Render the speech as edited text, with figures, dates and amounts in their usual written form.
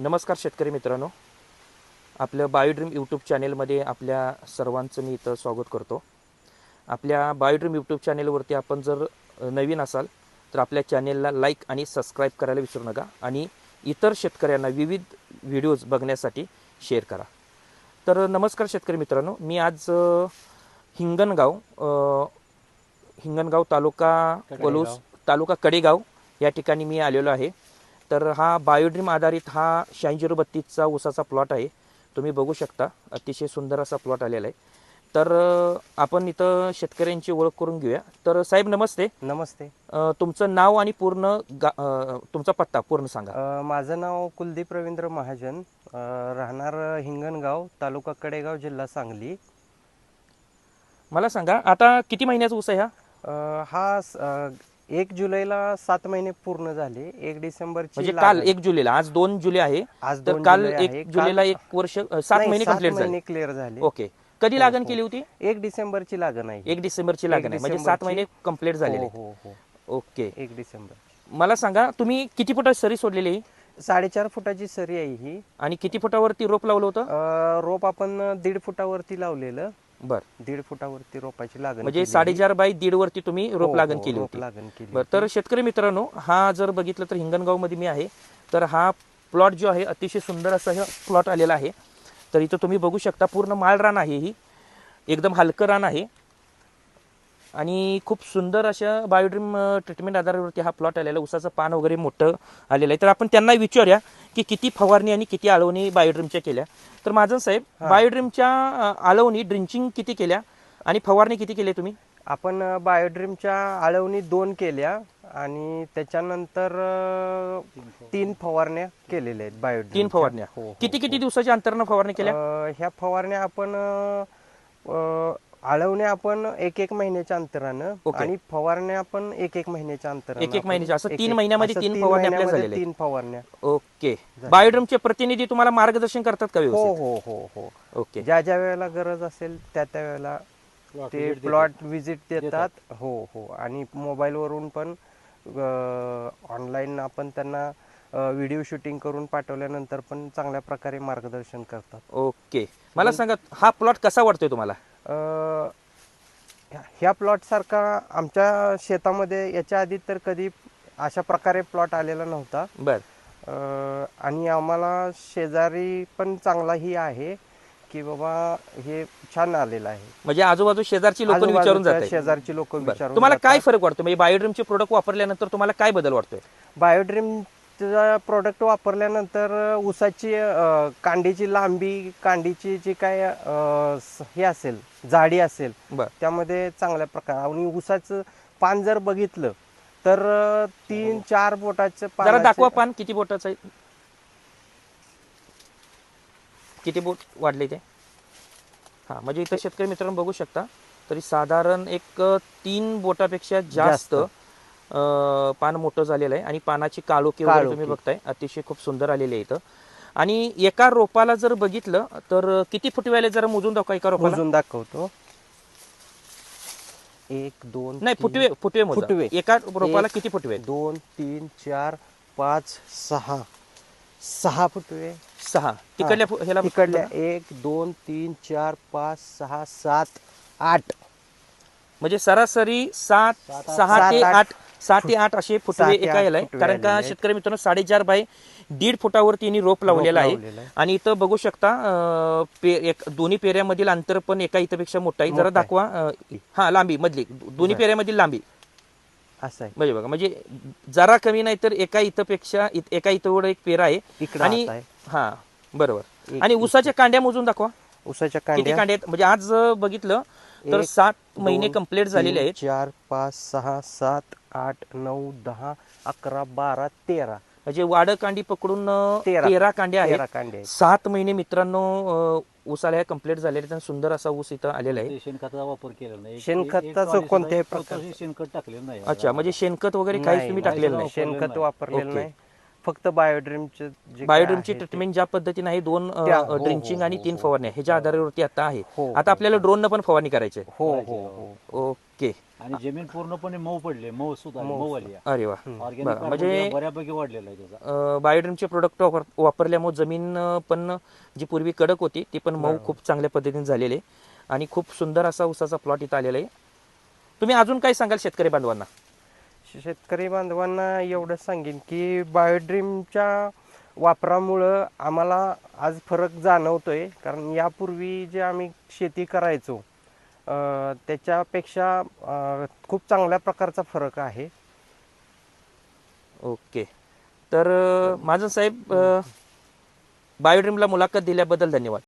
नमस्कार शेतकरी मित्रांनो, आपलं बायोड्रीम यूट्यूब चॅनेलमध्ये आपल्या सर्वांचं मी इथं स्वागत करतो. आपल्या बायोड्रीम यूट्यूब चॅनेलवरती आपण जर नवीन असाल तर आपल्या चॅनेलला लाईक आणि सबस्क्राईब करायला विसरू नका आणि इतर शेतकऱ्यांना विविध व्हिडिओज बघण्यासाठी शेअर करा. तर नमस्कार शेतकरी मित्रांनो, मी आज हिंगणगाव तालुका कडेगाव या ठिकाणी मी आलेलो आहे. तर हा बायोड्रीम आधारित हा 8632चा ऊसाचा प्लॉट आहे. तुम्ही बघू शकता, अतिशय सुंदर असा प्लॉट आलेला आहे. तर आपण इथं शेतकऱ्यांची ओळख करून घेऊया. तर साहेब नमस्ते. नमस्ते. तुमचं नाव आणि तुमचा पत्ता पूर्ण सांगा. माझं नाव कुलदीप रवींद्र महाजन, राहणार हिंगणगाव, तालुका कडेगाव, जिल्हा सांगली. मला सांगा, आता किती महिन्याचा ऊस आहे हा? हा 1 जुलैला 7 महिने पूर्ण झाले. 1 डिसेंबरची म्हणजे काल 1 जुलैला, आज 2 जुलै आहे, आज तर 2 काल जुलै आहे. 1 जुलैला 1 वर्ष 7 महिने कंप्लीट झाले. क्लिअर झाले. ओके. कधी लागण केली होती? 1 डिसेंबरची लागण आहे. 1 डिसेंबरची लागण आहे, म्हणजे 7 महिने कंप्लीट झालेले. हो. ओके. 1 डिसेंबर. मला सांगा, तुम्ही किती फुटाची सरी सोडलेली आहे? 4.5 फुटाची सरी आहे ही. आणि किती फुटावरती रोप लावलं होतं? रोप आपण 1.5 फुटावरती लावलेलं. बर. 1.5 फुटावरती रोपाची लागण म्हणजे 4.5 बाय 1.5 वरती तुम्ही रोप लागण केली रोप होती. लागण केली. बरं. तर शेतकरी मित्रांनो, हा जर बघितलं तर हिंगणगाव मध्ये मी आहे. तर हा प्लॉट जो आहे अतिशय सुंदर असा हा प्लॉट आलेला आहे. तर इथं तुम्ही बघू शकता, पूर्ण माळ रान आहे, ही एकदम हलकं रान आहे आणि खूप सुंदर अशा बायोड्रीम ट्रीटमेंट आधारावरती हा प्लॉट आलेला. उसाचं पान वगैरे मोठं आलेलं आहे. तर आपण त्यांना विचारूया की किती फवारणी आणि किती आळवणी बायोड्रीमच्या केल्या. तर माझं साहेब, बायोड्रीमच्या आळवणी ड्रिंचिंग किती केल्या आणि फवारणी किती केली तुम्ही? आपण बायोड्रीमच्या आळवणी 2 केल्या आणि त्याच्यानंतर 3 फवारण्या केलेल्या आहेत बायोड्रीम. 3 फवारण्या. किती किती दिवसाच्या अंतरानं फवारणी केल्या? ह्या फवारण्या आपण आळवण्या आपण 1-1 महिन्याच्या अंतरानं आणि फवारण्या आपण 1-1 महिन्याच्या अंतरानं. 1-1 महिन्याच्या, असं 3 महिन्यामध्ये 3 फवारण्या आपल्या झालेल्या. 3 फवारण्या. ओके. बायोड्रीमचे प्रतिनिधी तुम्हाला मार्गदर्शन करतात का व्यवस्थित? हो. ओके. ज्या वेळेला गरज असेल त्या वेळेला ते प्लॉट विजिट देतात. हो. आणि मोबाईल वरून पण ऑनलाईन आपण त्यांना व्हिडिओ शूटिंग करून पाठवल्यानंतर पण चांगल्या प्रकारे मार्गदर्शन करतात. ओके. मला सांगा, हा प्लॉट कसा वाटतोय तुम्हाला? ह्या प्लॉट सारखा आमच्या शेतामध्ये याच्या आधी तर कधी अशा प्रकारे प्लॉट आलेला नव्हता. बर. आणि आम्हाला शेजारी पण चांगलाही आहे की बाबा हे छान आलेलं आहे. म्हणजे आजूबाजू शेजारची लोक विचारून जातात. शेजारची लोक विचारून. तुम्हाला काय फरक वाटतो? म्हणजे बायोड्रीमचे प्रोडक्ट वापरल्यानंतर तुम्हाला काय बदल वाटतोय? बायोड्रीम प्रोडक्ट वापरल्यानंतर ऊसाची कांडीची लांबी, कांडीची जी काय हे असेल, जाडी असेल, त्यामध्ये चांगल्या प्रकारे. आणि ऊसाचं पान जर बघितलं तर 3-4 बोटाचं पान. जरा दाखवा पान किती बोटाचं आहे, किती बोट वाढले ते. हा, म्हणजे इथं शेतकरी मित्रांनो बघू शकता, तरी साधारण एक 3 बोटापेक्षा जास्त पान मोठं झालेलं आहे. आणि पानाची काळोखी वगैरे तुम्ही बघताय, अतिशय खूप सुंदर आलेली आहे इथं. आणि एका रोपाला जर बघितलं तर किती फुटवे जरा मोजून दाखवा एका रोपाला. मोजून दाखवतो. 1 2 नाही, फुटवे मोजा. एका रोपाला किती फुटवे? 2 3 4 5 6 फुटवे. 6. तिकडल्या ह्याला 1 2 3 4 5 6 7 8. म्हणजे सरासरी 7 ते 8 असे फुटवे एका याला आहे. कारण का शेतकरी मित्रांनो, 4.5 बाय 1.5 फुटावरती रोप लावलेला आहे. आणि इथं बघू शकता, दोन्ही पेऱ्यामधील अंतर पण एका इथपेक्षा मोठा आहे. जरा दाखवा. हा, लांबी मधली दोन्ही पेऱ्यामधील लांबी असं आहे. म्हणजे बघा, म्हणजे जरा कमी नाही तर एका इथं एक पेरा आहे. आणि हा, बरोबर. आणि ऊसाच्या कांड्या मोजून दाखवा. ऊसाच्या किती कांड्या आहेत? म्हणजे आज बघितलं तर 7 महिने कंप्लीट झालेले आहेत. 4 5 6 7 8 9 10 11 12 13. म्हणजे वाड कांडी पकडून 13 कांड्या आहेत. 7 महिने मित्रांनो ऊसाला ह्या कंप्लीट झालेले. सुंदर असा ऊस इथं आलेला आहे. शेणखताचा वापर केलेला नाही. शेणखताचं कोणत्याही प्रकारचं शेणखत टाकलेलं नाही. अच्छा, म्हणजे शेणखत वगैरे काहीच तुम्ही टाकलेलं नाही? शेणखत वापरलेलं नाही. फक्त बायोड्रीमची ट्रीटमेंट ज्या पद्धतीने आहे, 2 ड्रिंचिंग आणि 3 फवारण्या ह्याच्या आधारावरती आता आहे. आता आपल्याला ड्रोन पण फवारणी करायची आहे. हो. ओके. ओके. आणि जमीन पूर्णपणे मऊ पडली, मऊ सुद्धा मऊ आली आहे. अरे वा. ऑर्गॅनिक बरं, म्हणजे बऱ्यापैकी वाढलेला आहे त्याचा. बायोड्रीमचे प्रोडक्ट वापरल्यामुळे जमीन पण जी पूर्वी कडक होती ती पण मऊ खूप चांगल्या पद्धतीने झालेली आहे आणि खूप सुंदर असा ऊसाचा प्लॉट इथं आलेला आहे. तुम्ही अजून काय सांगाल शेतकरी बांधवांना? शेतकरी बांधवांना एवढं सांगेन की बायोड्रीमच्या वापरामुळं आम्हाला आज फरक जाणवतोय. कारण यापूर्वी जे आम्ही शेती करायचो त्याच्यापेक्षा खूप चांगल्या प्रकारचा फरक आहे. ओके. तर महाजन साहेब, बायोड्रीमला मुलाखत दिल्याबद्दल धन्यवाद.